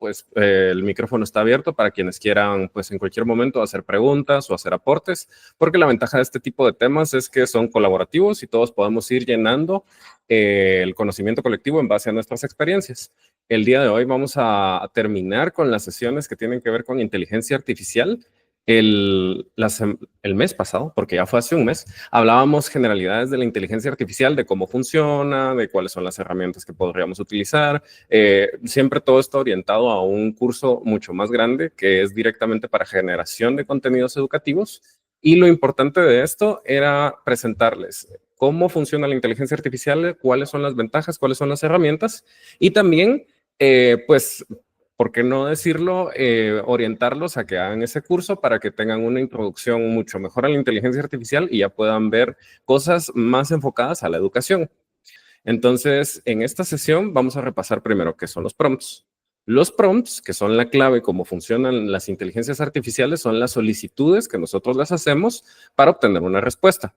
pues el micrófono está abierto para quienes quieran, pues en cualquier momento hacer preguntas o hacer aportes, porque la ventaja de este tipo de temas es que son colaborativos y todos podemos ir llenando el conocimiento colectivo en base a nuestras experiencias. El día de hoy vamos a terminar con las sesiones que tienen que ver con inteligencia artificial. El mes pasado, porque ya fue hace un mes, hablábamos generalidades de la inteligencia artificial, de cómo funciona, de cuáles son las herramientas que podríamos utilizar. Siempre todo está orientado a un curso mucho más grande que es directamente para generación de contenidos educativos. Y lo importante de esto era presentarles cómo funciona la inteligencia artificial, cuáles son las ventajas, cuáles son las herramientas y también, pues, ¿por qué no decirlo? Orientarlos a que hagan ese curso para que tengan una introducción mucho mejor a la inteligencia artificial y ya puedan ver cosas más enfocadas a la educación. Entonces, en esta sesión vamos a repasar primero qué son los prompts. Los prompts, que son la clave cómo funcionan las inteligencias artificiales, son las solicitudes que nosotros les hacemos para obtener una respuesta.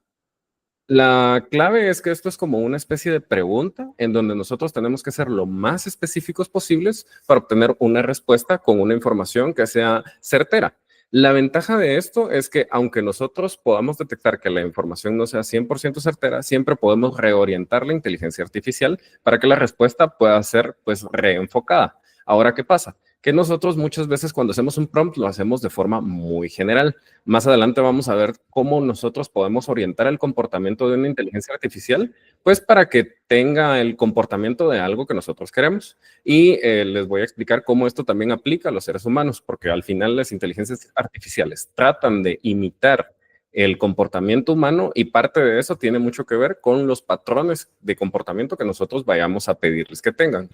La clave es que esto es como una especie de pregunta en donde nosotros tenemos que ser lo más específicos posibles para obtener una respuesta con una información que sea certera. La ventaja de esto es que aunque nosotros podamos detectar que la información no sea 100% certera, siempre podemos reorientar la inteligencia artificial para que la respuesta pueda ser pues reenfocada. Ahora, ¿qué pasa? Que nosotros muchas veces cuando hacemos un prompt lo hacemos de forma muy general. Más adelante vamos a ver cómo nosotros podemos orientar el comportamiento de una inteligencia artificial, pues para que tenga el comportamiento de algo que nosotros queremos. Y les voy a explicar cómo esto también aplica a los seres humanos, porque al final las inteligencias artificiales tratan de imitar el comportamiento humano y parte de eso tiene mucho que ver con los patrones de comportamiento que nosotros vayamos a pedirles que tengan.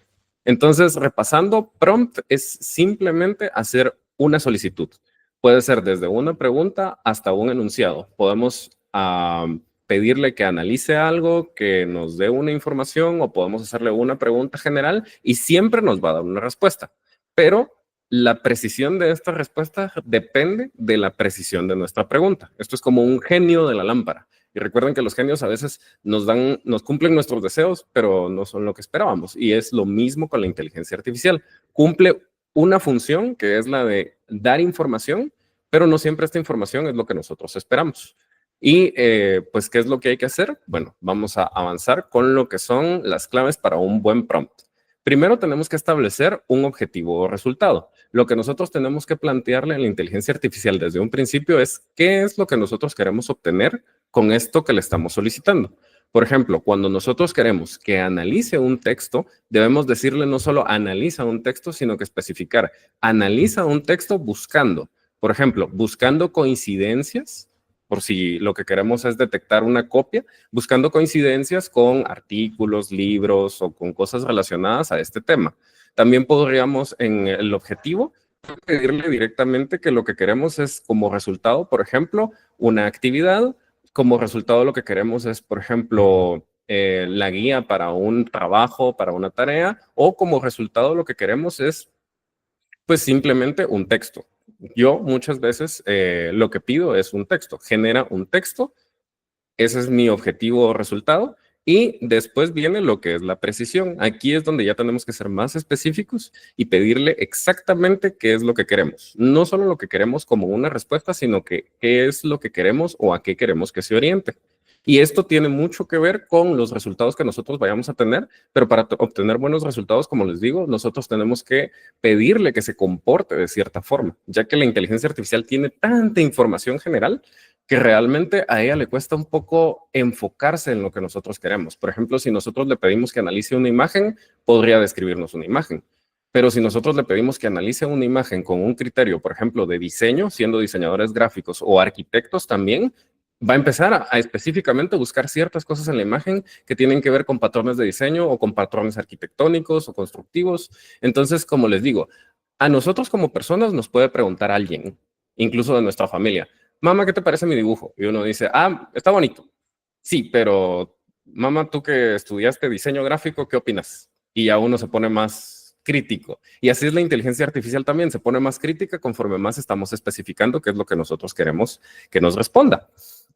Entonces, repasando, prompt es simplemente hacer una solicitud. Puede ser desde una pregunta hasta un enunciado. Podemos pedirle que analice algo, que nos dé una información o podemos hacerle una pregunta general y siempre nos va a dar una respuesta. Pero la precisión de esta respuesta depende de la precisión de nuestra pregunta. Esto es como un genio de la lámpara. Y recuerden que los genios a veces nos cumplen nuestros deseos, pero no son lo que esperábamos. Y es lo mismo con la inteligencia artificial. Cumple una función que es la de dar información, pero no siempre esta información es lo que nosotros esperamos. Y pues, ¿qué es lo que hay que hacer? Bueno, vamos a avanzar con lo que son las claves para un buen prompt. Primero tenemos que establecer un objetivo o resultado. Lo que nosotros tenemos que plantearle a la inteligencia artificial desde un principio es qué es lo que nosotros queremos obtener con esto que le estamos solicitando. Por ejemplo, cuando nosotros queremos que analice un texto, debemos decirle no solo analiza un texto, sino que especificar, analiza un texto buscando. Por ejemplo, buscando coincidencias, por si lo que queremos es detectar una copia, buscando coincidencias con artículos, libros o con cosas relacionadas a este tema. También podríamos en el objetivo pedirle directamente que lo que queremos es como resultado, por ejemplo, una actividad. Como resultado lo que queremos es, por ejemplo, la guía para un trabajo, para una tarea, o como resultado lo que queremos es, pues simplemente un texto. Yo muchas veces lo que pido es un texto, genera un texto, ese es mi objetivo o resultado, y después viene lo que es la precisión. Aquí es donde ya tenemos que ser más específicos y pedirle exactamente qué es lo que queremos. No solo lo que queremos como una respuesta, sino que qué es lo que queremos o a qué queremos que se oriente. Y esto tiene mucho que ver con los resultados que nosotros vayamos a tener, pero para obtener buenos resultados, como les digo, nosotros tenemos que pedirle que se comporte de cierta forma, ya que la inteligencia artificial tiene tanta información general que realmente a ella le cuesta un poco enfocarse en lo que nosotros queremos. Por ejemplo, si nosotros le pedimos que analice una imagen, podría describirnos una imagen. Pero si nosotros le pedimos que analice una imagen con un criterio, por ejemplo, de diseño, siendo diseñadores gráficos o arquitectos también, va a empezar a específicamente buscar ciertas cosas en la imagen que tienen que ver con patrones de diseño o con patrones arquitectónicos o constructivos. Entonces, como les digo, a nosotros como personas nos puede preguntar alguien, incluso de nuestra familia, mamá, ¿qué te parece mi dibujo? Y uno dice, está bonito. Sí, pero mamá, tú que estudiaste diseño gráfico, ¿qué opinas? Y ya uno se pone más crítico. Y así es la inteligencia artificial también, se pone más crítica conforme más estamos especificando qué es lo que nosotros queremos que nos responda.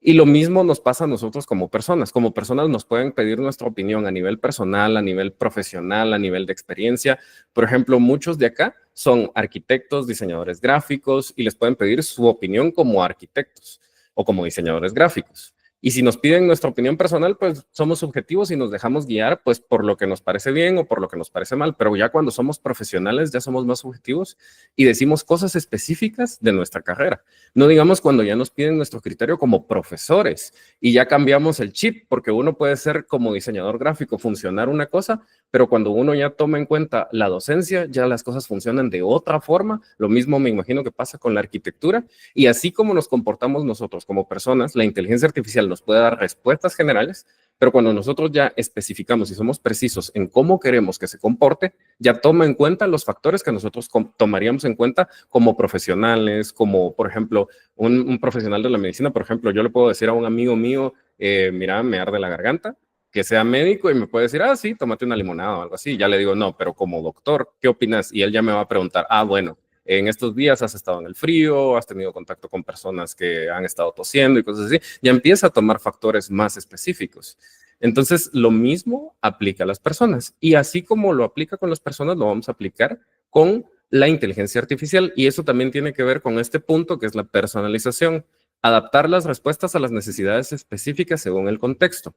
Y lo mismo nos pasa a nosotros como personas. Como personas nos pueden pedir nuestra opinión a nivel personal, a nivel profesional, a nivel de experiencia. Por ejemplo, muchos de acá son arquitectos, diseñadores gráficos y les pueden pedir su opinión como arquitectos o como diseñadores gráficos. Y si nos piden nuestra opinión personal, pues somos subjetivos y nos dejamos guiar pues por lo que nos parece bien o por lo que nos parece mal. Pero ya cuando somos profesionales ya somos más subjetivos y decimos cosas específicas de nuestra carrera. No digamos cuando ya nos piden nuestro criterio como profesores y ya cambiamos el chip, porque uno puede ser como diseñador gráfico, funcionar una cosa, pero cuando uno ya toma en cuenta la docencia, ya las cosas funcionan de otra forma. Lo mismo me imagino que pasa con la arquitectura. Y así como nos comportamos nosotros como personas, la inteligencia artificial nos puede dar respuestas generales, pero cuando nosotros ya especificamos y somos precisos en cómo queremos que se comporte, ya toma en cuenta los factores que nosotros tomaríamos en cuenta como profesionales, como por ejemplo un profesional de la medicina. Por ejemplo, yo le puedo decir a un amigo mío, mira, me arde la garganta, que sea médico y me puede decir, ah, sí, tómate una limonada o algo así. Ya le digo, no, pero como doctor, ¿qué opinas? Y él ya me va a preguntar, ah, bueno, en estos días has estado en el frío, has tenido contacto con personas que han estado tosiendo y cosas así. Ya empieza a tomar factores más específicos. Entonces, lo mismo aplica a las personas. Y así como lo aplica con las personas, lo vamos a aplicar con la inteligencia artificial. Y eso también tiene que ver con este punto que es la personalización. Adaptar las respuestas a las necesidades específicas según el contexto.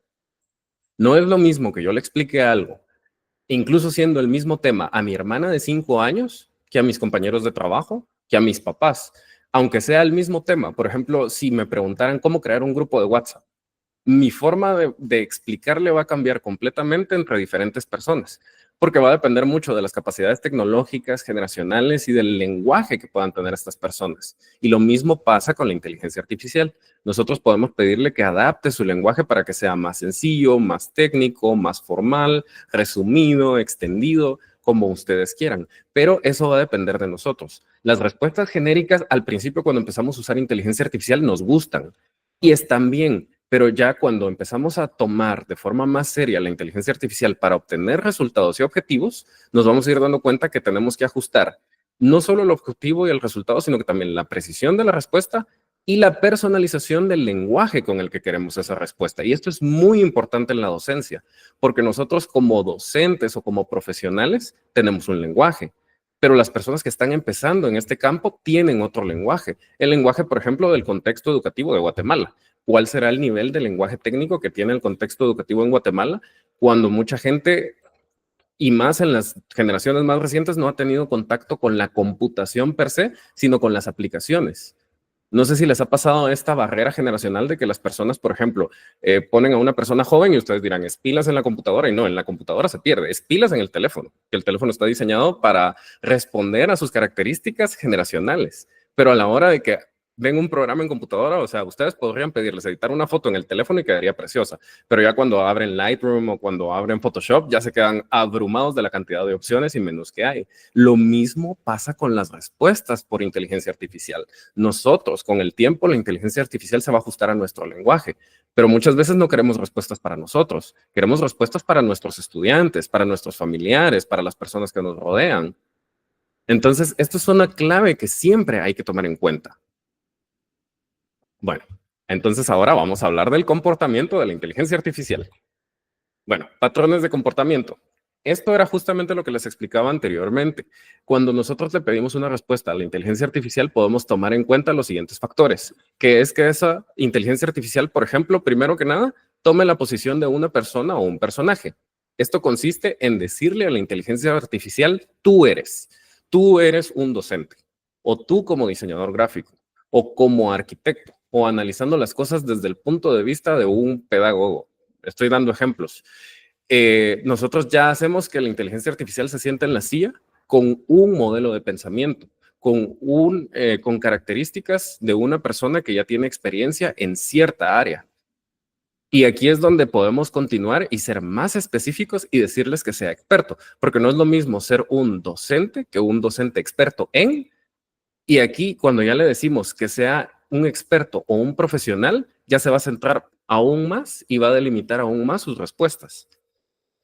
No es lo mismo que yo le explique algo, incluso siendo el mismo tema, a mi hermana de 5 años, que a mis compañeros de trabajo, que a mis papás, aunque sea el mismo tema. Por ejemplo, si me preguntaran cómo crear un grupo de WhatsApp, mi forma de explicarle va a cambiar completamente entre diferentes personas, porque va a depender mucho de las capacidades tecnológicas, generacionales y del lenguaje que puedan tener estas personas. Y lo mismo pasa con la inteligencia artificial. Nosotros podemos pedirle que adapte su lenguaje para que sea más sencillo, más técnico, más formal, resumido, extendido, como ustedes quieran, pero eso va a depender de nosotros. Las respuestas genéricas al principio cuando empezamos a usar inteligencia artificial nos gustan y están bien, pero ya cuando empezamos a tomar de forma más seria la inteligencia artificial para obtener resultados y objetivos, nos vamos a ir dando cuenta que tenemos que ajustar no solo el objetivo y el resultado, sino que también la precisión de la respuesta y la personalización del lenguaje con el que queremos esa respuesta. Y esto es muy importante en la docencia, porque nosotros como docentes o como profesionales tenemos un lenguaje, pero las personas que están empezando en este campo tienen otro lenguaje. El lenguaje, por ejemplo, del contexto educativo de Guatemala. ¿Cuál será el nivel de lenguaje técnico que tiene el contexto educativo en Guatemala cuando mucha gente, y más en las generaciones más recientes, no ha tenido contacto con la computación per se, sino con las aplicaciones? No sé si les ha pasado esta barrera generacional de que las personas, por ejemplo, ponen a una persona joven y ustedes dirán, es pilas en la computadora, y no, en la computadora se pierde, es pilas en el teléfono, que el teléfono está diseñado para responder a sus características generacionales, pero a la hora de que ven un programa en computadora, o sea, ustedes podrían pedirles editar una foto en el teléfono y quedaría preciosa, pero ya cuando abren Lightroom o cuando abren Photoshop, ya se quedan abrumados de la cantidad de opciones y menús que hay. Lo mismo pasa con las respuestas por inteligencia artificial. Nosotros, con el tiempo, la inteligencia artificial se va a ajustar a nuestro lenguaje, pero muchas veces no queremos respuestas para nosotros, queremos respuestas para nuestros estudiantes, para nuestros familiares, para las personas que nos rodean. Entonces, esto es una clave que siempre hay que tomar en cuenta. Bueno, entonces ahora vamos a hablar del comportamiento de la inteligencia artificial. Bueno, patrones de comportamiento. Esto era justamente lo que les explicaba anteriormente. Cuando nosotros le pedimos una respuesta a la inteligencia artificial, podemos tomar en cuenta los siguientes factores, que es que esa inteligencia artificial, por ejemplo, primero que nada, tome la posición de una persona o un personaje. Esto consiste en decirle a la inteligencia artificial, tú eres un docente, o tú como diseñador gráfico, o como arquitecto, o analizando las cosas desde el punto de vista de un pedagogo. Estoy dando ejemplos. Nosotros ya hacemos que la inteligencia artificial se sienta en la silla con un modelo de pensamiento, con características de una persona que ya tiene experiencia en cierta área. Y aquí es donde podemos continuar y ser más específicos y decirles que sea experto, porque no es lo mismo ser un docente que un docente experto en. Y aquí, cuando ya le decimos que sea un experto o un profesional, ya se va a centrar aún más y va a delimitar aún más sus respuestas.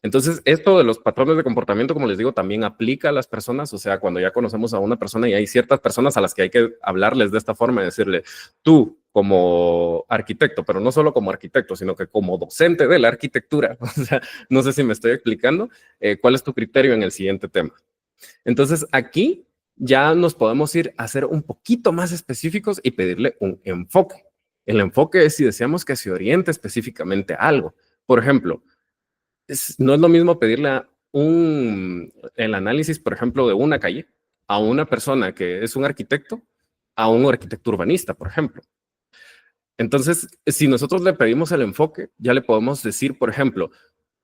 Entonces, esto de los patrones de comportamiento, como les digo, también aplica a las personas. O sea, cuando ya conocemos a una persona y hay ciertas personas a las que hay que hablarles de esta forma y decirle, tú como arquitecto, pero no solo como arquitecto, sino que como docente de la arquitectura, o sea, no sé si me estoy explicando, cuál es tu criterio en el siguiente tema. Entonces, aquí ya nos podemos ir a ser un poquito más específicos y pedirle un enfoque. El enfoque es si deseamos que se oriente específicamente a algo. Por ejemplo, no es lo mismo pedirle el análisis, por ejemplo, de una calle a una persona que es un arquitecto, a un arquitecto urbanista, por ejemplo. Entonces, si nosotros le pedimos el enfoque, ya le podemos decir, por ejemplo,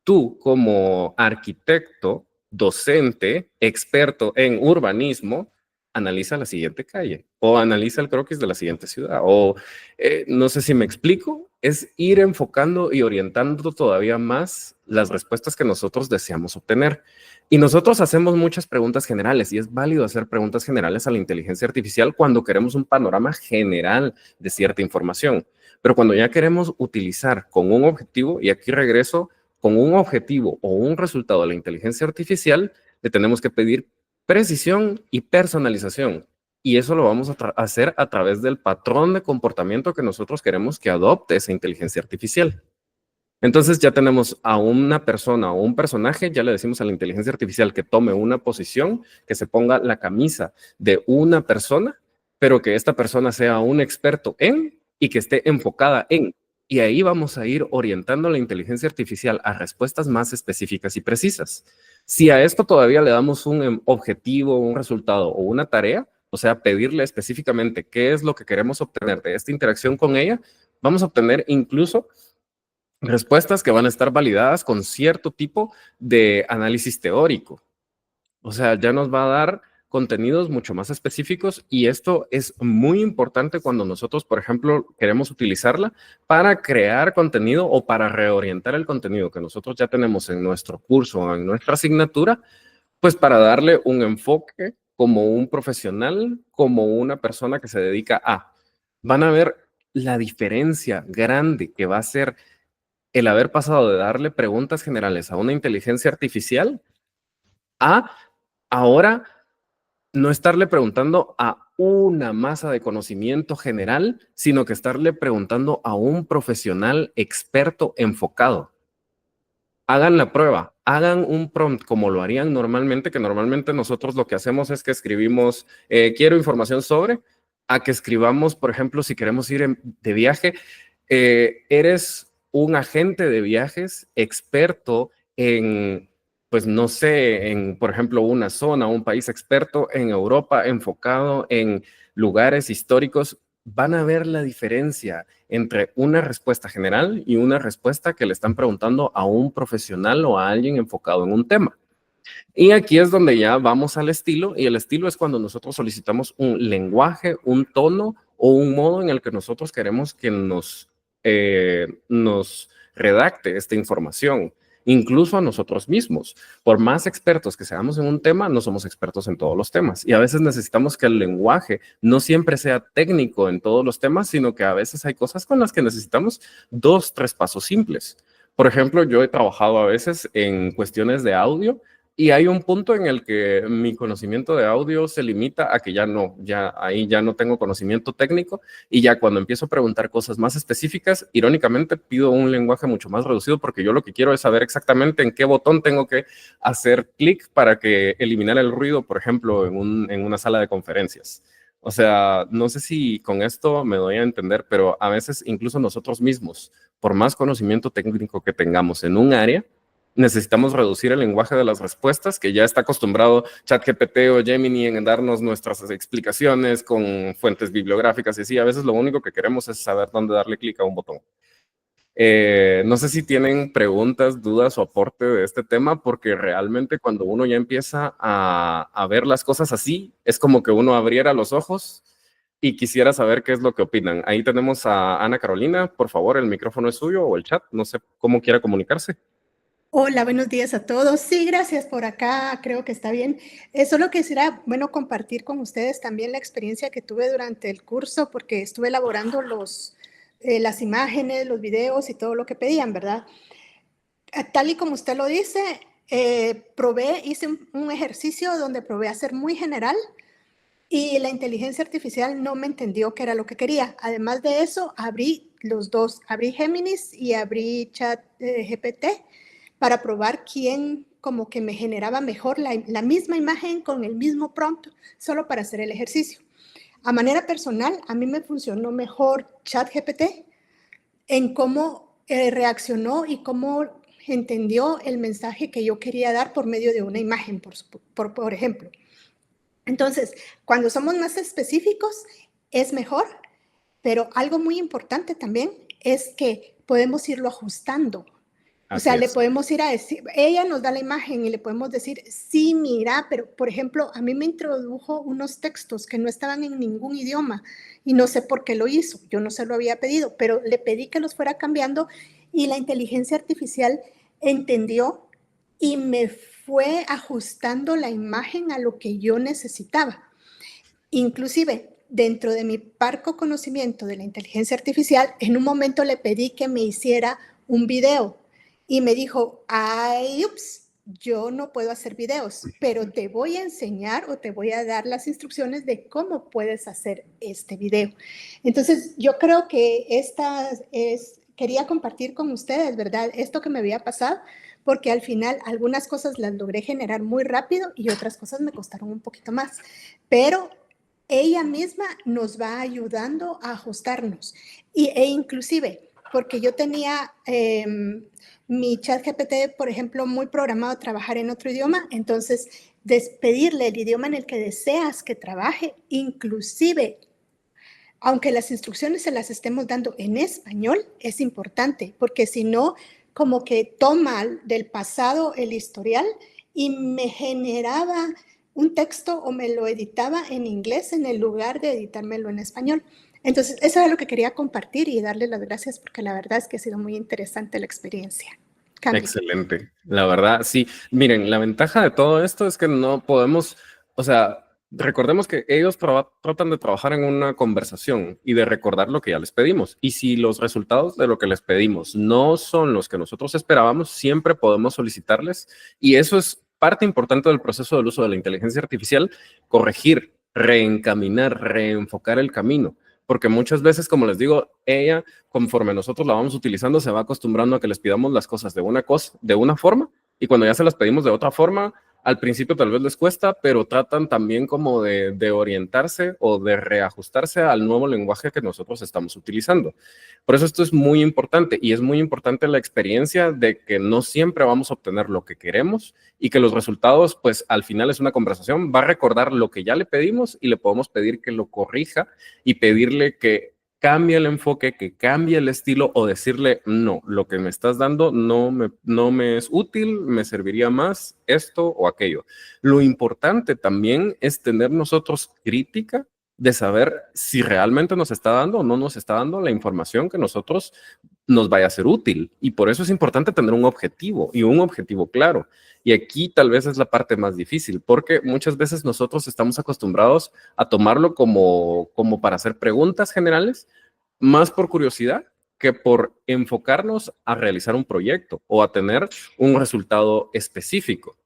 tú como arquitecto, docente, experto en urbanismo, analiza la siguiente calle o analiza el croquis de la siguiente ciudad o no sé si me explico, es ir enfocando y orientando todavía más las respuestas que nosotros deseamos obtener. Y nosotros hacemos muchas preguntas generales y es válido hacer preguntas generales a la inteligencia artificial cuando queremos un panorama general de cierta información. Pero cuando ya queremos utilizar con un objetivo, y aquí regreso, con un objetivo o un resultado de la inteligencia artificial, le tenemos que pedir precisión y personalización. Y eso lo vamos a hacer a través del patrón de comportamiento que nosotros queremos que adopte esa inteligencia artificial. Entonces ya tenemos a una persona o un personaje, ya le decimos a la inteligencia artificial que tome una posición, que se ponga la camisa de una persona, pero que esta persona sea un experto en y que esté enfocada en. Y ahí vamos a ir orientando la inteligencia artificial a respuestas más específicas y precisas. Si a esto todavía le damos un objetivo, un resultado o una tarea, o sea, pedirle específicamente qué es lo que queremos obtener de esta interacción con ella, vamos a obtener incluso respuestas que van a estar validadas con cierto tipo de análisis teórico. O sea, ya nos va a dar contenidos mucho más específicos y esto es muy importante cuando nosotros, por ejemplo, queremos utilizarla para crear contenido o para reorientar el contenido que nosotros ya tenemos en nuestro curso o en nuestra asignatura, pues para darle un enfoque como un profesional, como una persona que se dedica a. Van a ver la diferencia grande que va a ser el haber pasado de darle preguntas generales a una inteligencia artificial a ahora no estarle preguntando a una masa de conocimiento general, sino que estarle preguntando a un profesional experto enfocado. Hagan la prueba, hagan un prompt como lo harían normalmente, que normalmente nosotros lo que hacemos es que escribimos, quiero información sobre, a que escribamos, por ejemplo, si queremos ir de viaje, eres un agente de viajes experto en, pues no sé, en, por ejemplo, una zona, un país experto en Europa, enfocado en lugares históricos, van a ver la diferencia entre una respuesta general y una respuesta que le están preguntando a un profesional o a alguien enfocado en un tema. Y aquí es donde ya vamos al estilo, y el estilo es cuando nosotros solicitamos un lenguaje, un tono o un modo en el que nosotros queremos que nos redacte esta información, incluso a nosotros mismos. Por más expertos que seamos en un tema, no somos expertos en todos los temas. Y a veces necesitamos que el lenguaje no siempre sea técnico en todos los temas, sino que a veces hay cosas con las que necesitamos 2, 3 pasos simples. Por ejemplo, yo he trabajado a veces en cuestiones de audio y hay un punto en el que mi conocimiento de audio se limita a que ya ahí ya no tengo conocimiento técnico y ya cuando empiezo a preguntar cosas más específicas, irónicamente pido un lenguaje mucho más reducido porque yo lo que quiero es saber exactamente en qué botón tengo que hacer clic para que eliminar el ruido, por ejemplo, en una sala de conferencias. O sea, no sé si con esto me doy a entender, pero a veces incluso nosotros mismos, por más conocimiento técnico que tengamos en un área, necesitamos reducir el lenguaje de las respuestas, que ya está acostumbrado ChatGPT o Gemini en darnos nuestras explicaciones con fuentes bibliográficas y así. A veces lo único que queremos es saber dónde darle clic a un botón. No sé si tienen preguntas, dudas o aporte de este tema, porque realmente cuando uno ya empieza a ver las cosas así, es como que uno abriera los ojos y quisiera saber qué es lo que opinan. Ahí tenemos a Ana Carolina, por favor, el micrófono es suyo o el chat, no sé cómo quiera comunicarse. Hola, buenos días a todos. Sí, gracias por acá, creo que está bien. Solo quisiera, bueno, compartir con ustedes también la experiencia que tuve durante el curso, porque estuve elaborando las imágenes, los videos y todo lo que pedían, ¿verdad? Tal y como usted lo dice, hice un ejercicio donde probé a ser muy general y la inteligencia artificial no me entendió qué era lo que quería. Además de eso, abrí los dos, abrí Géminis y abrí Chat GPT para probar quién como que me generaba mejor la misma imagen con el mismo prompt, solo para hacer el ejercicio. A manera personal, a mí me funcionó mejor ChatGPT en cómo reaccionó y cómo entendió el mensaje que yo quería dar por medio de una imagen, por ejemplo. Entonces, cuando somos más específicos, es mejor, pero algo muy importante también es que podemos irlo ajustando. O sea, le podemos ir a decir, ella nos da la imagen y le podemos decir, sí, mira, pero por ejemplo, a mí me introdujo unos textos que no estaban en ningún idioma y no sé por qué lo hizo, yo no se lo había pedido, pero le pedí que los fuera cambiando y la inteligencia artificial entendió y me fue ajustando la imagen a lo que yo necesitaba. Inclusive, dentro de mi parco conocimiento de la inteligencia artificial, en un momento le pedí que me hiciera un video y me dijo, ay, ups, yo no puedo hacer videos, pero te voy a enseñar o te voy a dar las instrucciones de cómo puedes hacer este video. Entonces, yo creo que quería compartir con ustedes, ¿verdad? Esto que me había pasado, porque al final algunas cosas las logré generar muy rápido y otras cosas me costaron un poquito más, pero ella misma nos va ayudando a ajustarnos e inclusive porque yo tenía mi chat GPT, por ejemplo, muy programado a trabajar en otro idioma, entonces despedirle el idioma en el que deseas que trabaje, inclusive aunque las instrucciones se las estemos dando en español, es importante, porque si no, como que toma del pasado el historial y me generaba un texto o me lo editaba en inglés en el lugar de editármelo en español. Entonces, eso es lo que quería compartir y darle las gracias porque la verdad es que ha sido muy interesante la experiencia. Candy. Excelente. La verdad, sí. Miren, la ventaja de todo esto es que no podemos, o sea, recordemos que ellos tratan de trabajar en una conversación y de recordar lo que ya les pedimos. Y si los resultados de lo que les pedimos no son los que nosotros esperábamos, siempre podemos solicitarles. Y eso es parte importante del proceso del uso de la inteligencia artificial, corregir, reencaminar, reenfocar el camino. Porque muchas veces, como les digo, ella, conforme nosotros la vamos utilizando, se va acostumbrando a que les pidamos las cosas de una forma, y cuando ya se las pedimos de otra forma, al principio tal vez les cuesta, pero tratan también como de orientarse o de reajustarse al nuevo lenguaje que nosotros estamos utilizando. Por eso esto es muy importante, y es muy importante la experiencia de que no siempre vamos a obtener lo que queremos y que los resultados, pues al final es una conversación, va a recordar lo que ya le pedimos y le podemos pedir que lo corrija y pedirle que cambie el enfoque, que cambie el estilo o decirle, no, lo que me estás dando no me es útil, me serviría más esto o aquello. Lo importante también es tener nosotros crítica de saber si realmente nos está dando o no nos está dando la información que nosotros nos vaya a ser útil. Y por eso es importante tener un objetivo y un objetivo claro. Y aquí tal vez es la parte más difícil, porque muchas veces nosotros estamos acostumbrados a tomarlo como para hacer preguntas generales, más por curiosidad que por enfocarnos a realizar un proyecto o a tener un resultado específico.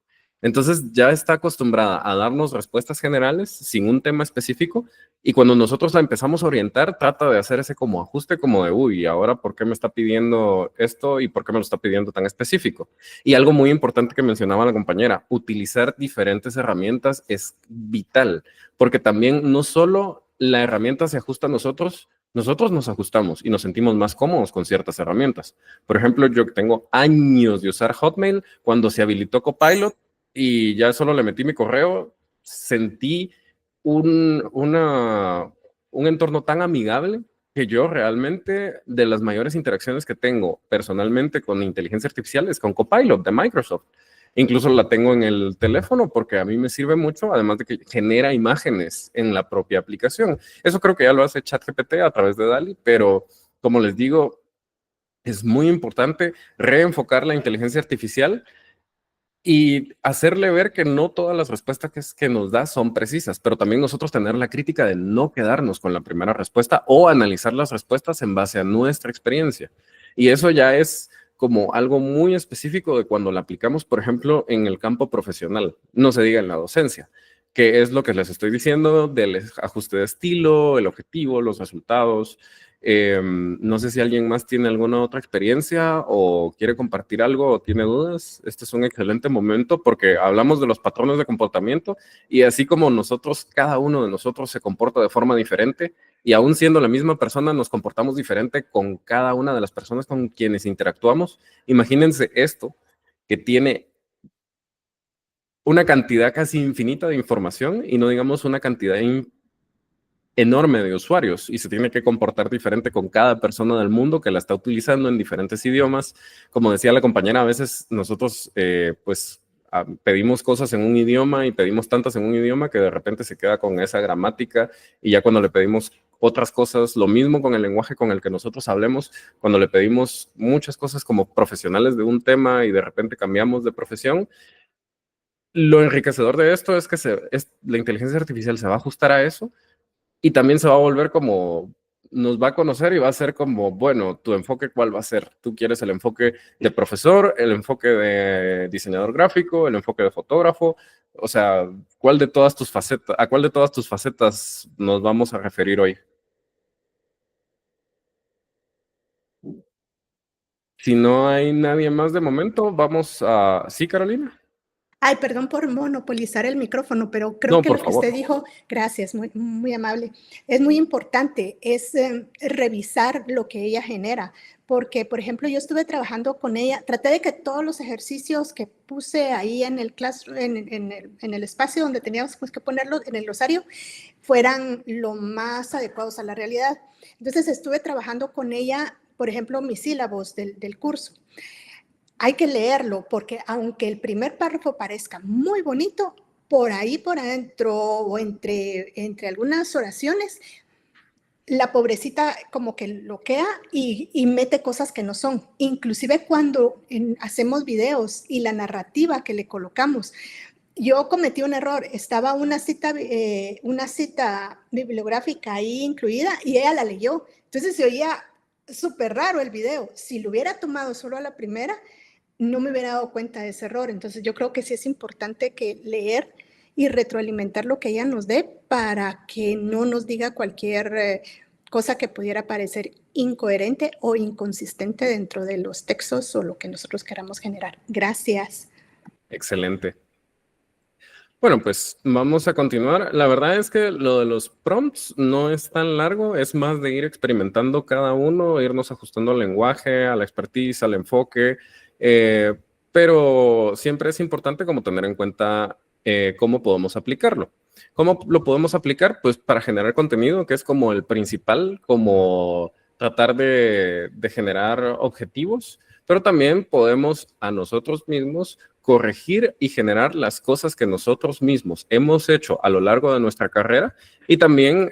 Entonces ya está acostumbrada a darnos respuestas generales sin un tema específico, y cuando nosotros la empezamos a orientar, trata de hacer ese como ajuste como de, uy, ahora ¿por qué me está pidiendo esto y por qué me lo está pidiendo tan específico? Y algo muy importante que mencionaba la compañera, utilizar diferentes herramientas es vital, porque también no solo la herramienta se ajusta a nosotros nos ajustamos y nos sentimos más cómodos con ciertas herramientas. Por ejemplo, yo tengo años de usar Hotmail, cuando se habilitó Copilot, y ya solo le metí mi correo, sentí un entorno tan amigable que yo realmente de las mayores interacciones que tengo personalmente con inteligencia artificial es con Copilot de Microsoft. Incluso la tengo en el teléfono porque a mí me sirve mucho, además de que genera imágenes en la propia aplicación. Eso creo que ya lo hace ChatGPT a través de DALL-E, pero como les digo, es muy importante reenfocar la inteligencia artificial y hacerle ver que no todas las respuestas que nos da son precisas, pero también nosotros tener la crítica de no quedarnos con la primera respuesta o analizar las respuestas en base a nuestra experiencia. Y eso ya es como algo muy específico de cuando la aplicamos, por ejemplo, en el campo profesional, no se diga en la docencia, que es lo que les estoy diciendo del ajuste de estilo, el objetivo, los resultados. No sé si alguien más tiene alguna otra experiencia o quiere compartir algo o tiene dudas. Este es un excelente momento porque hablamos de los patrones de comportamiento y así como nosotros, cada uno de nosotros se comporta de forma diferente y aún siendo la misma persona nos comportamos diferente con cada una de las personas con quienes interactuamos. Imagínense esto que tiene una cantidad casi infinita de información y no digamos una cantidad enorme de usuarios y se tiene que comportar diferente con cada persona del mundo que la está utilizando en diferentes idiomas. Como decía la compañera, a veces nosotros pedimos cosas en un idioma y pedimos tantas en un idioma que de repente se queda con esa gramática y ya cuando le pedimos otras cosas, lo mismo con el lenguaje con el que nosotros hablemos, cuando le pedimos muchas cosas como profesionales de un tema y de repente cambiamos de profesión, lo enriquecedor de esto es que la inteligencia artificial se va a ajustar a eso y también se va a volver como, nos va a conocer y va a ser como, bueno, tu enfoque, ¿cuál va a ser? ¿Tú quieres el enfoque de profesor, el enfoque de diseñador gráfico, el enfoque de fotógrafo? O sea, ¿cuál de todas tus facetas, a cuál de todas tus facetas nos vamos a referir hoy? Si no hay nadie más de momento, vamos a... ¿Sí, Carolina? Ay, perdón por monopolizar el micrófono, pero creo No, que por lo que favor. usted dijo, gracias, muy, muy amable, es muy importante, es revisar lo que ella genera, porque, por ejemplo, yo estuve trabajando con ella, traté de que todos los ejercicios que puse ahí en el en el espacio donde teníamos que ponerlo, en el glosario, fueran lo más adecuados a la realidad. Entonces, estuve trabajando con ella, por ejemplo, mis sílabos del curso. Hay que leerlo porque aunque el primer párrafo parezca muy bonito, por ahí por adentro o entre algunas oraciones, la pobrecita como que bloquea y mete cosas que no son. Inclusive cuando hacemos videos y la narrativa que le colocamos. Yo cometí un error, estaba una cita bibliográfica ahí incluida y ella la leyó. Entonces se oía súper raro el video. Si lo hubiera tomado solo a la primera, no me hubiera dado cuenta de ese error. Entonces yo creo que sí es importante que leer y retroalimentar lo que ella nos dé para que no nos diga cualquier cosa que pudiera parecer incoherente o inconsistente dentro de los textos o lo que nosotros queramos generar. Gracias. Excelente. Bueno, pues vamos a continuar. La verdad es que lo de los prompts no es tan largo, es más de ir experimentando cada uno, irnos ajustando al lenguaje, a la expertise, al enfoque, pero siempre es importante como tener en cuenta cómo podemos aplicarlo. ¿Cómo lo podemos aplicar? Pues para generar contenido, que es como el principal, como tratar de generar objetivos, pero también podemos a nosotros mismos corregir y generar las cosas que nosotros mismos hemos hecho a lo largo de nuestra carrera y también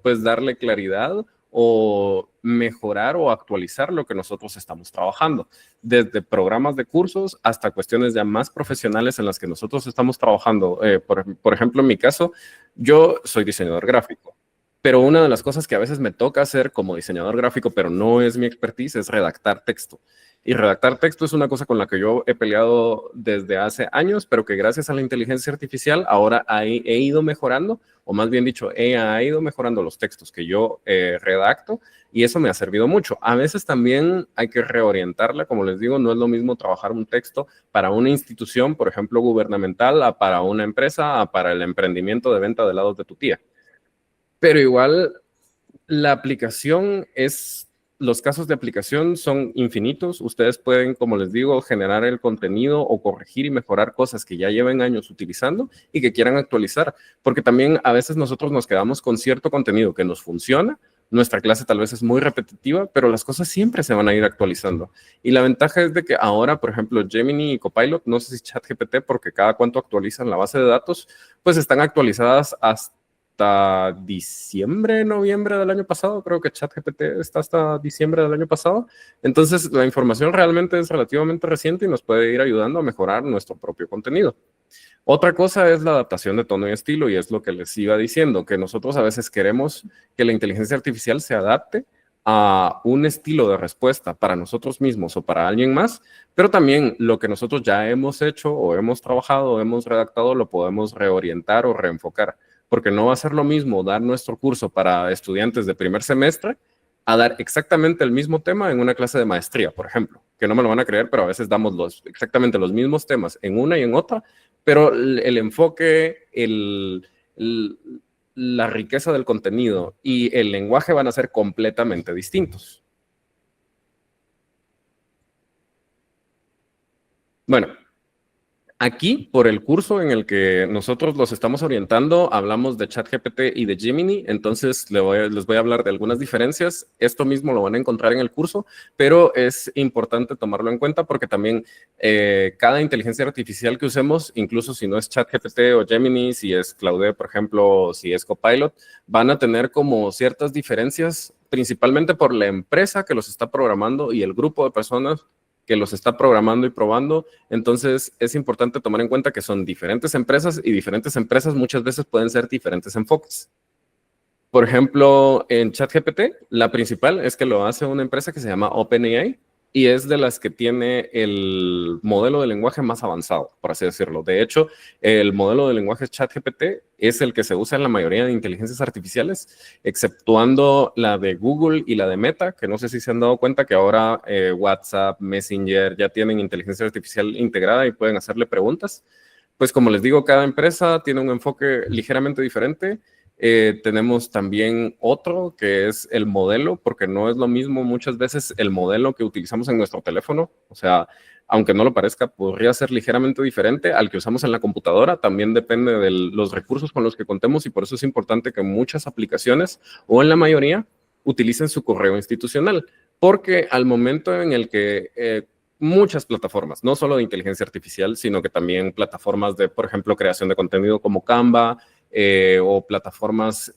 pues darle claridad o mejorar o actualizar lo que nosotros estamos trabajando, desde programas de cursos hasta cuestiones ya más profesionales en las que nosotros estamos trabajando. Por ejemplo, en mi caso, yo soy diseñador gráfico, pero una de las cosas que a veces me toca hacer como diseñador gráfico, pero no es mi expertise, es redactar texto. Y redactar texto es una cosa con la que yo he peleado desde hace años, pero que gracias a la inteligencia artificial ahora he ido mejorando, o más bien dicho, ha ido mejorando los textos que yo redacto y eso me ha servido mucho. A veces también hay que reorientarla, como les digo, no es lo mismo trabajar un texto para una institución, por ejemplo, gubernamental, a para una empresa, a para el emprendimiento de venta de helados de tu tía. Pero igual la aplicación los casos de aplicación son infinitos. Ustedes pueden, como les digo, generar el contenido o corregir y mejorar cosas que ya lleven años utilizando y que quieran actualizar, porque también a veces nosotros nos quedamos con cierto contenido que nos funciona. Nuestra clase tal vez es muy repetitiva, pero las cosas siempre se van a ir actualizando. Y la ventaja es de que ahora, por ejemplo, Gemini y Copilot, no sé si ChatGPT, porque cada cuánto actualizan la base de datos, pues están actualizadas hasta diciembre, noviembre del año pasado. Creo que ChatGPT está hasta diciembre del año pasado. Entonces, la información realmente es relativamente reciente y nos puede ir ayudando a mejorar nuestro propio contenido. Otra cosa es la adaptación de tono y estilo, y es lo que les iba diciendo, que nosotros a veces queremos que la inteligencia artificial se adapte a un estilo de respuesta para nosotros mismos o para alguien más, pero también lo que nosotros ya hemos hecho o hemos trabajado o hemos redactado lo podemos reorientar o reenfocar, porque no va a ser lo mismo dar nuestro curso para estudiantes de primer semestre a dar exactamente el mismo tema en una clase de maestría, por ejemplo, que no me lo van a creer, pero a veces damos exactamente los mismos temas en una y en otra, pero el enfoque, la riqueza del contenido y el lenguaje van a ser completamente distintos. Bueno, aquí, por el curso en el que nosotros los estamos orientando, hablamos de ChatGPT y de Gemini, entonces les voy a hablar de algunas diferencias. Esto mismo lo van a encontrar en el curso, pero es importante tomarlo en cuenta porque también cada inteligencia artificial que usemos, incluso si no es ChatGPT o Gemini, si es Claude, por ejemplo, o si es Copilot, van a tener como ciertas diferencias, principalmente por la empresa que los está programando y el grupo de personas que los está programando y probando. Entonces es importante tomar en cuenta que son diferentes empresas y diferentes empresas muchas veces pueden ser diferentes enfoques. Por ejemplo, en ChatGPT, la principal es que lo hace una empresa que se llama OpenAI y es de las que tiene el modelo de lenguaje más avanzado, por así decirlo. De hecho, el modelo de lenguaje ChatGPT es el que se usa en la mayoría de inteligencias artificiales, exceptuando la de Google y la de Meta, que no sé si se han dado cuenta que ahora WhatsApp, Messenger ya tienen inteligencia artificial integrada y pueden hacerle preguntas. Pues como les digo, cada empresa tiene un enfoque ligeramente diferente. Tenemos también otro que es el modelo, porque no es lo mismo muchas veces el modelo que utilizamos en nuestro teléfono. O sea, aunque no lo parezca, podría ser ligeramente diferente al que usamos en la computadora. También depende de los recursos con los que contemos y por eso es importante que muchas aplicaciones o en la mayoría utilicen su correo institucional, porque al momento en el que muchas plataformas, no solo de inteligencia artificial, sino que también plataformas de, por ejemplo, creación de contenido como Canva, o plataformas,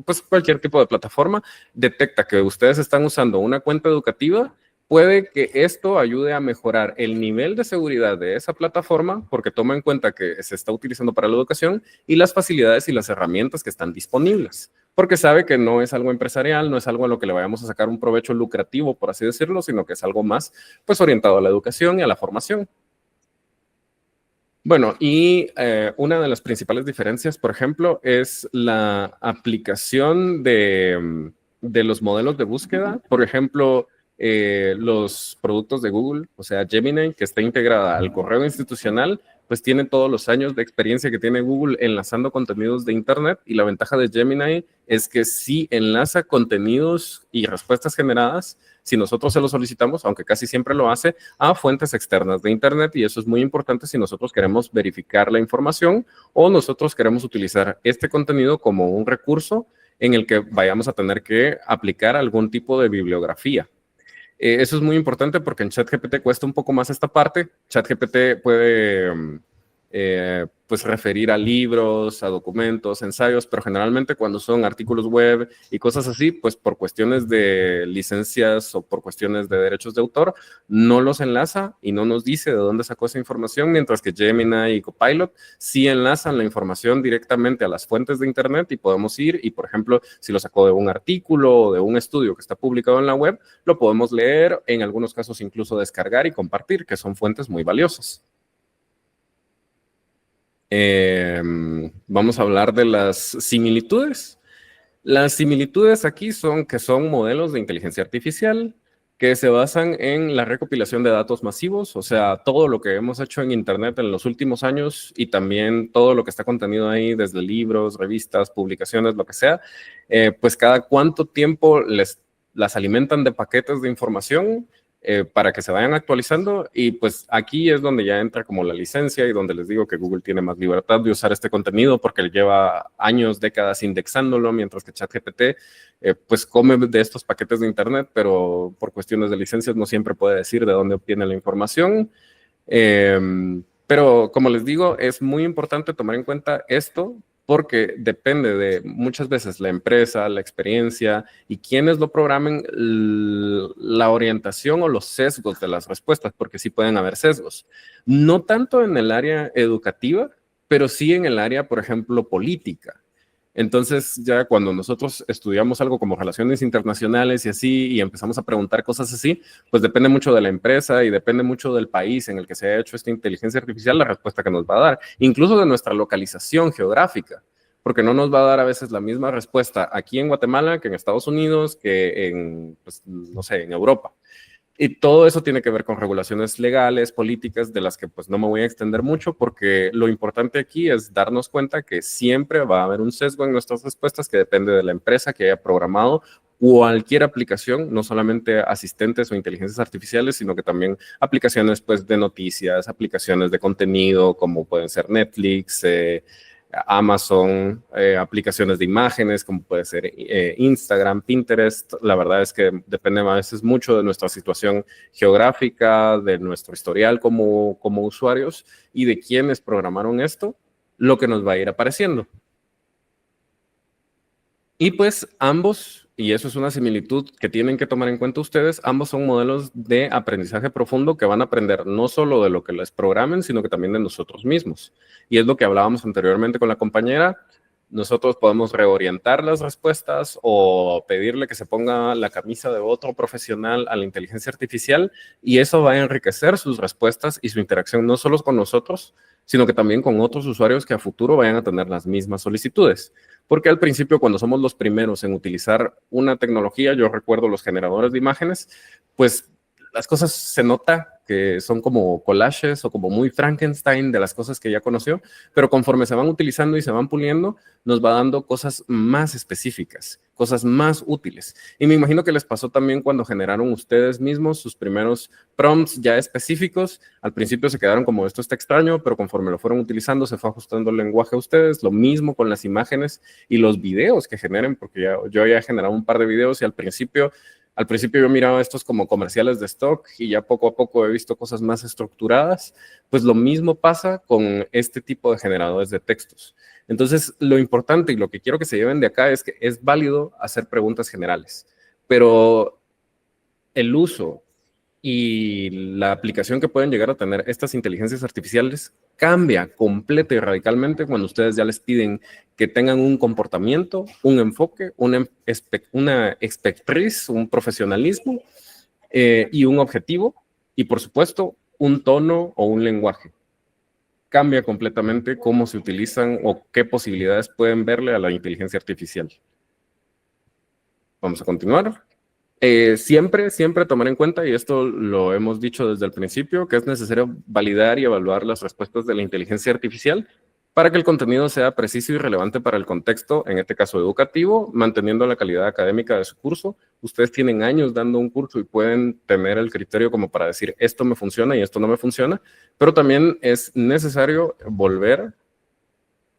pues cualquier tipo de plataforma, detecta que ustedes están usando una cuenta educativa, puede que esto ayude a mejorar el nivel de seguridad de esa plataforma porque toma en cuenta que se está utilizando para la educación y las facilidades y las herramientas que están disponibles. Porque sabe que no es algo empresarial, no es algo a lo que le vayamos a sacar un provecho lucrativo, por así decirlo, sino que es algo más pues orientado a la educación y a la formación. Bueno, y una de las principales diferencias, por ejemplo, es la aplicación de los modelos de búsqueda. Por ejemplo, los productos de Google, o sea, Gemini, que está integrada al correo institucional, pues tiene todos los años de experiencia que tiene Google enlazando contenidos de Internet y la ventaja de Gemini es que sí enlaza contenidos y respuestas generadas si nosotros se lo solicitamos, aunque casi siempre lo hace, a fuentes externas de Internet y eso es muy importante si nosotros queremos verificar la información o nosotros queremos utilizar este contenido como un recurso en el que vayamos a tener que aplicar algún tipo de bibliografía. Eso es muy importante porque en ChatGPT cuesta un poco más esta parte. ChatGPT puede pues referir a libros, a documentos, ensayos, pero generalmente cuando son artículos web y cosas así, pues por cuestiones de licencias o por cuestiones de derechos de autor, no los enlaza y no nos dice de dónde sacó esa información, mientras que Gemini y Copilot sí enlazan la información directamente a las fuentes de Internet y podemos ir y, por ejemplo, si lo sacó de un artículo o de un estudio que está publicado en la web, lo podemos leer, en algunos casos incluso descargar y compartir, que son fuentes muy valiosas. Vamos a hablar de las similitudes. Las similitudes aquí son que son modelos de inteligencia artificial que se basan en la recopilación de datos masivos, o sea, todo lo que hemos hecho en Internet en los últimos años y también todo lo que está contenido ahí, desde libros, revistas, publicaciones, lo que sea, pues cada cuánto tiempo las alimentan de paquetes de información para que se vayan actualizando y pues aquí es donde ya entra como la licencia y donde les digo que Google tiene más libertad de usar este contenido porque le lleva años, décadas indexándolo, mientras que ChatGPT pues come de estos paquetes de Internet, pero por cuestiones de licencias no siempre puede decir de dónde obtiene la información. Pero como les digo, es muy importante tomar en cuenta esto porque depende de muchas veces la empresa, la experiencia y quienes lo programen, la orientación o los sesgos de las respuestas, porque sí pueden haber sesgos. No tanto en el área educativa, pero sí en el área, por ejemplo, política. Entonces, ya cuando nosotros estudiamos algo como relaciones internacionales y así, y empezamos a preguntar cosas así, pues depende mucho de la empresa y depende mucho del país en el que se ha hecho esta inteligencia artificial, la respuesta que nos va a dar, incluso de nuestra localización geográfica, porque no nos va a dar a veces la misma respuesta aquí en Guatemala que en Estados Unidos, que en, pues, no sé, en Europa. Y todo eso tiene que ver con regulaciones legales, políticas, de las que pues no me voy a extender mucho, porque lo importante aquí es darnos cuenta que siempre va a haber un sesgo en nuestras respuestas que depende de la empresa que haya programado cualquier aplicación, no solamente asistentes o inteligencias artificiales, sino que también aplicaciones pues de noticias, aplicaciones de contenido como pueden ser Netflix, Amazon, aplicaciones de imágenes como puede ser Instagram, Pinterest. La verdad es que depende a veces mucho de nuestra situación geográfica, de nuestro historial como usuarios y de quiénes programaron esto, lo que nos va a ir apareciendo. Y pues ambos, y eso es una similitud que tienen que tomar en cuenta ustedes, ambos son modelos de aprendizaje profundo que van a aprender no solo de lo que les programen, sino que también de nosotros mismos. Y es lo que hablábamos anteriormente con la compañera. Nosotros podemos reorientar las respuestas o pedirle que se ponga la camisa de otro profesional a la inteligencia artificial y eso va a enriquecer sus respuestas y su interacción no solo con nosotros, sino que también con otros usuarios que a futuro vayan a tener las mismas solicitudes. Porque al principio, cuando somos los primeros en utilizar una tecnología, yo recuerdo los generadores de imágenes, pues las cosas se nota que son como collages o como muy Frankenstein de las cosas que ya conoció, pero conforme se van utilizando y se van puliendo, nos va dando cosas más específicas, cosas más útiles. Y me imagino que les pasó también cuando generaron ustedes mismos sus primeros prompts ya específicos. Al principio se quedaron como esto está extraño, pero conforme lo fueron utilizando se fue ajustando el lenguaje a ustedes. Lo mismo con las imágenes y los videos que generen, porque yo ya he generado un par de videos y al principio yo miraba estos como comerciales de stock y ya poco a poco he visto cosas más estructuradas. Pues lo mismo pasa con este tipo de generadores de textos. Entonces, lo importante y lo que quiero que se lleven de acá es que es válido hacer preguntas generales, pero el uso y la aplicación que pueden llegar a tener estas inteligencias artificiales cambia completa y radicalmente cuando ustedes ya les piden que tengan un comportamiento, un enfoque, una expectriz, un profesionalismo y un objetivo y por supuesto un tono o un lenguaje. Cambia completamente cómo se utilizan o qué posibilidades pueden verle a la inteligencia artificial. Vamos a continuar. Siempre tomar en cuenta, y esto lo hemos dicho desde el principio, que es necesario validar y evaluar las respuestas de la inteligencia artificial para que el contenido sea preciso y relevante para el contexto, en este caso educativo, manteniendo la calidad académica de su curso. Ustedes tienen años dando un curso y pueden tener el criterio como para decir esto me funciona y esto no me funciona, pero también es necesario volver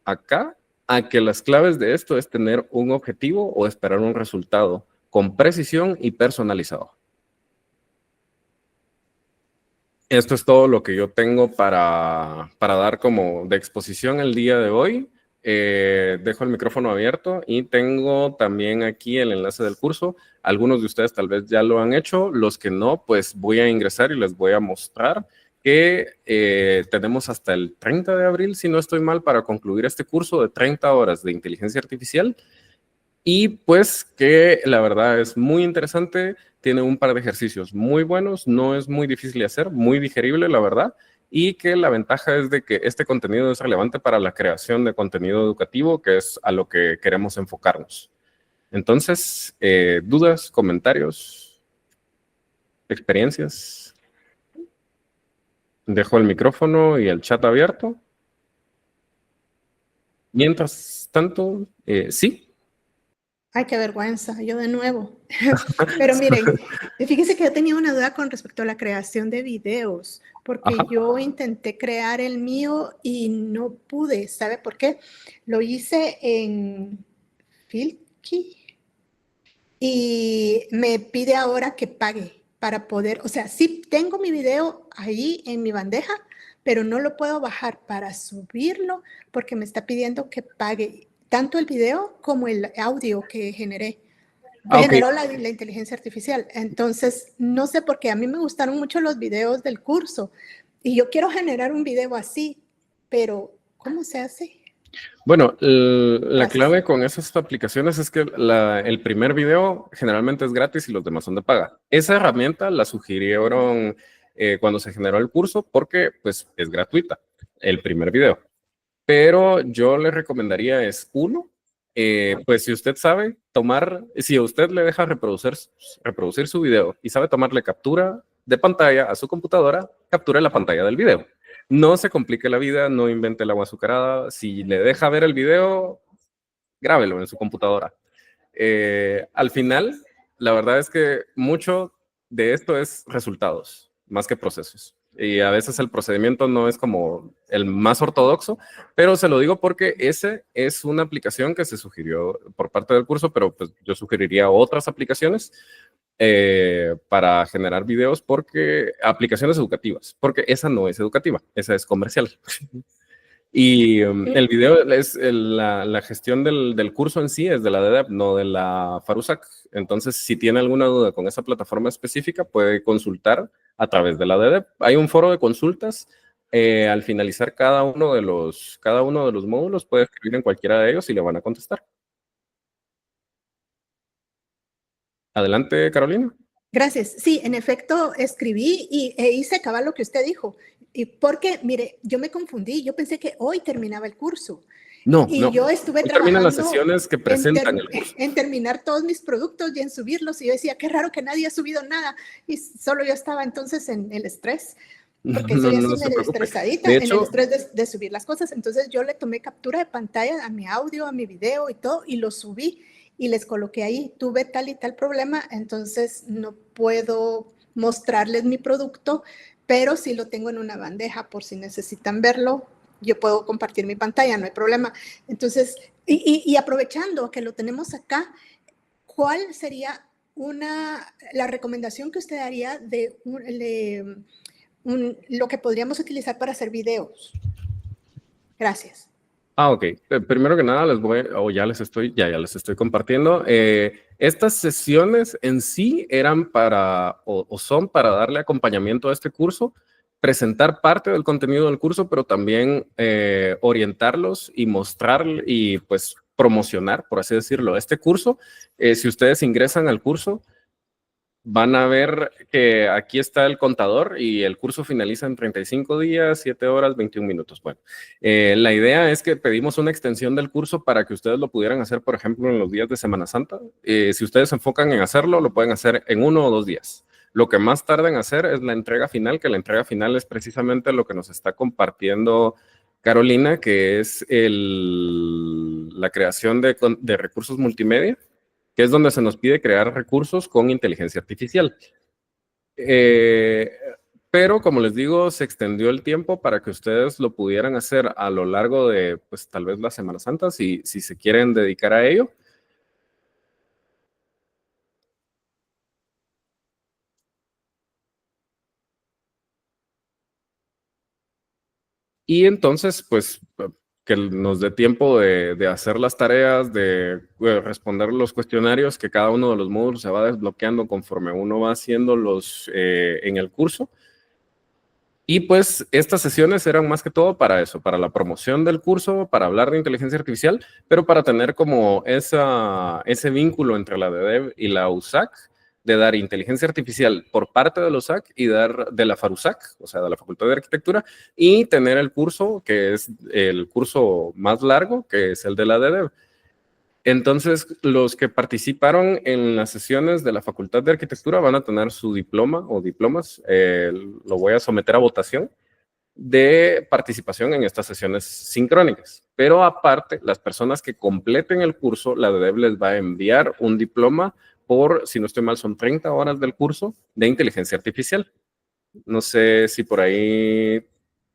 acá a que las claves de esto es tener un objetivo o esperar un resultado con precisión y personalizado. Esto es todo lo que yo tengo para dar como de exposición el día de hoy. Dejo el micrófono abierto y tengo también aquí el enlace del curso. Algunos de ustedes tal vez ya lo han hecho, los que no, pues voy a ingresar y les voy a mostrar que tenemos hasta el 30 de abril, si no estoy mal, para concluir este curso de 30 horas de inteligencia artificial. Y pues que la verdad es muy interesante, tiene un par de ejercicios muy buenos, no es muy difícil de hacer, muy digerible la verdad, y que la ventaja es de que este contenido es relevante para la creación de contenido educativo, que es a lo que queremos enfocarnos. Entonces, dudas, comentarios, experiencias. Dejo el micrófono y el chat abierto. Mientras tanto, sí. Ay, qué vergüenza, yo de nuevo. Pero miren, fíjense que yo tenía una duda con respecto a la creación de videos, porque Ajá. yo intenté crear el mío y no pude. ¿Sabe por qué? Lo hice en Filky y me pide ahora que pague para poder, o sea, sí tengo mi video ahí en mi bandeja, pero no lo puedo bajar para subirlo porque me está pidiendo que pague tanto el video como el audio que generé. Okay. Generó la inteligencia artificial. Entonces, no sé por qué. A mí me gustaron mucho los videos del curso y yo quiero generar un video así, pero ¿cómo se hace? Bueno, la clave con esas aplicaciones es que el primer video generalmente es gratis y los demás son de paga. Esa herramienta la sugirieron cuando se generó el curso porque pues es gratuita, el primer video. Pero yo le recomendaría es uno, pues si usted sabe si a usted le deja reproducir su video y sabe tomarle captura de pantalla a su computadora, capture la pantalla del video. No se complique la vida, no invente el agua azucarada. Si le deja ver el video, grábelo en su computadora. Al final, la verdad es que mucho de esto es resultados, más que procesos. Y a veces el procedimiento no es como el más ortodoxo, pero se lo digo porque ese es una aplicación que se sugirió por parte del curso, pero pues yo sugeriría otras aplicaciones para generar videos, aplicaciones educativas, porque esa no es educativa, esa es comercial. Y el video la gestión del curso en sí es de la DDEP, no de la FARUSAC. Entonces, si tiene alguna duda con esa plataforma específica, puede consultar a través de la DDEP. Hay un foro de consultas. Al finalizar cada uno de los módulos, puede escribir en cualquiera de ellos y le van a contestar. Adelante, Carolina. Gracias. Sí, en efecto, escribí e hice cabal lo que usted dijo. Y porque, mire, yo me confundí, yo pensé que hoy terminaba el curso. No, y yo estuve hoy trabajando terminan las sesiones que presentan el curso. En terminar todos mis productos y en subirlos. Y yo decía, qué raro que nadie ha subido nada. Y solo yo estaba entonces en el estrés. Porque estoy así medio estresadita, en el estrés de subir las cosas. Entonces yo le tomé captura de pantalla a mi audio, a mi video y todo, y lo subí y les coloqué ahí, tuve tal y tal problema, entonces no puedo mostrarles mi producto, pero sí lo tengo en una bandeja por si necesitan verlo. Yo puedo compartir mi pantalla, no hay problema. Entonces, y aprovechando que lo tenemos acá, ¿cuál sería la recomendación que usted haría de lo que podríamos utilizar para hacer videos? Gracias. Ok. Primero que nada ya les estoy compartiendo. Estas sesiones en sí eran son para darle acompañamiento a este curso, presentar parte del contenido del curso, pero también orientarlos y mostrar y pues promocionar, por así decirlo, este curso. Si ustedes ingresan al curso, van a ver que aquí está el contador y el curso finaliza en 35 días, 7 horas, 21 minutos. Bueno, la idea es que pedimos una extensión del curso para que ustedes lo pudieran hacer, por ejemplo, en los días de Semana Santa. Si ustedes se enfocan en hacerlo, lo pueden hacer en 1 o 2 días. Lo que más tarda en hacer es la entrega final, que la entrega final es precisamente lo que nos está compartiendo Carolina, que es la creación de recursos multimedia, que es donde se nos pide crear recursos con inteligencia artificial. Pero, como les digo, se extendió el tiempo para que ustedes lo pudieran hacer a lo largo de, pues, tal vez la Semana Santa, si se quieren dedicar a ello. Y entonces, pues, que nos dé tiempo de hacer las tareas, de responder los cuestionarios, que cada uno de los módulos se va desbloqueando conforme uno va haciéndolos en el curso. Y pues estas sesiones eran más que todo para eso, para la promoción del curso, para hablar de inteligencia artificial, pero para tener como ese vínculo entre la DDEV y la USAC, de dar inteligencia artificial por parte de la USAC y dar de la FARUSAC, o sea, de la Facultad de Arquitectura, y tener el curso, que es el curso más largo, que es el de la DDEV. Entonces, los que participaron en las sesiones de la Facultad de Arquitectura van a tener su diploma o diplomas, lo voy a someter a votación, de participación en estas sesiones sincrónicas. Pero aparte, las personas que completen el curso, la DDEV les va a enviar un diploma por, si no estoy mal, son 30 horas del curso de inteligencia artificial. No sé si por ahí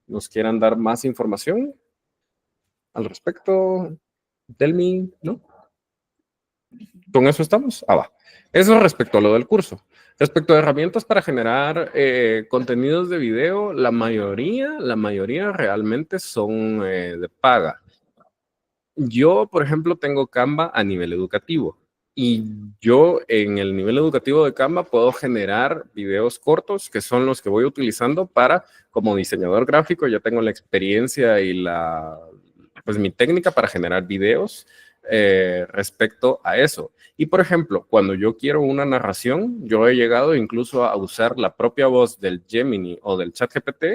nos quieran dar más información al respecto. Tell me, ¿no? ¿Con eso estamos? Va. Eso respecto a lo del curso. Respecto a herramientas para generar contenidos de video, la mayoría realmente son de paga. Yo, por ejemplo, tengo Canva a nivel educativo. Y yo en el nivel educativo de Canva puedo generar videos cortos, que son los que voy utilizando para, como diseñador gráfico, ya tengo la experiencia y pues mi técnica para generar videos respecto a eso. Y por ejemplo, cuando yo quiero una narración, yo he llegado incluso a usar la propia voz del Gemini o del ChatGPT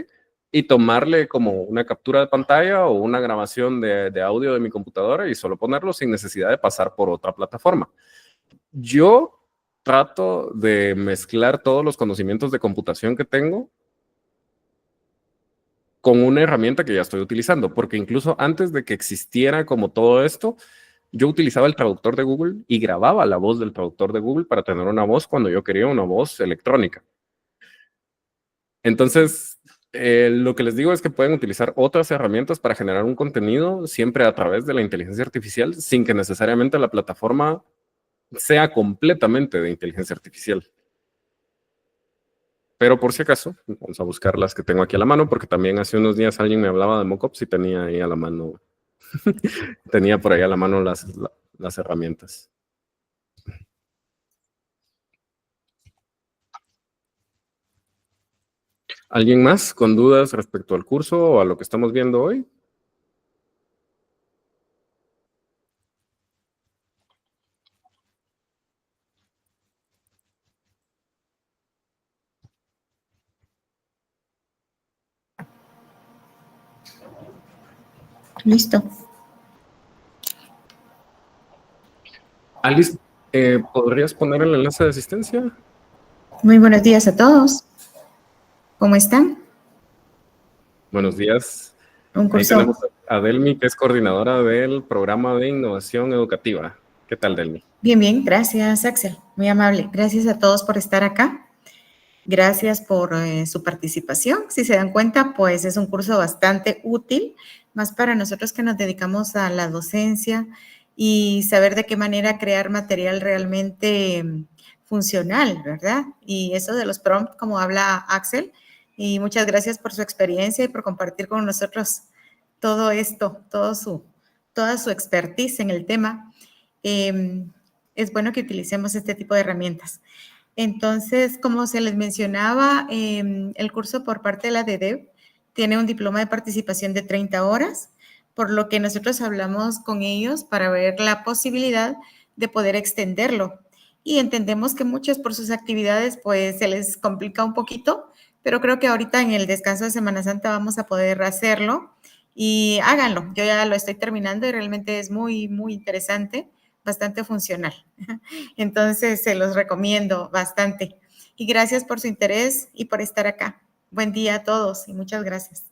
y tomarle como una captura de pantalla o una grabación de audio de mi computadora y solo ponerlo sin necesidad de pasar por otra plataforma. Yo trato de mezclar todos los conocimientos de computación que tengo con una herramienta que ya estoy utilizando, porque incluso antes de que existiera como todo esto, yo utilizaba el traductor de Google y grababa la voz del traductor de Google para tener una voz cuando yo quería una voz electrónica. Entonces, lo que les digo es que pueden utilizar otras herramientas para generar un contenido siempre a través de la inteligencia artificial sin que necesariamente la plataforma sea completamente de inteligencia artificial. Pero por si acaso, vamos a buscar las que tengo aquí a la mano, porque también hace unos días alguien me hablaba de mockups y tenía ahí a la mano, tenía por ahí a la mano las herramientas. ¿Alguien más con dudas respecto al curso o a lo que estamos viendo hoy? Listo. Alice, ¿podrías poner el enlace de asistencia? Muy buenos días a todos. ¿Cómo están? Buenos días. Un Ahí curso. tenemos a Delmi, que es coordinadora del programa de innovación educativa. ¿Qué tal, Delmi? Bien, bien. Gracias, Axel. Muy amable. Gracias a todos por estar acá. Gracias por su participación. Si se dan cuenta, pues es un curso bastante útil, más para nosotros que nos dedicamos a la docencia y saber de qué manera crear material realmente funcional, ¿verdad? Y eso de los prompts, como habla Axel, y muchas gracias por su experiencia y por compartir con nosotros todo esto, toda su expertise en el tema. Es bueno que utilicemos este tipo de herramientas. Entonces, como se les mencionaba, el curso por parte de la DEDEV tiene un diploma de participación de 30 horas, por lo que nosotros hablamos con ellos para ver la posibilidad de poder extenderlo. Y entendemos que muchos por sus actividades pues se les complica un poquito, pero creo que ahorita en el descanso de Semana Santa vamos a poder hacerlo y háganlo. Yo ya lo estoy terminando y realmente es muy, muy interesante, bastante funcional. Entonces, se los recomiendo bastante. Y gracias por su interés y por estar acá. Buen día a todos y muchas gracias.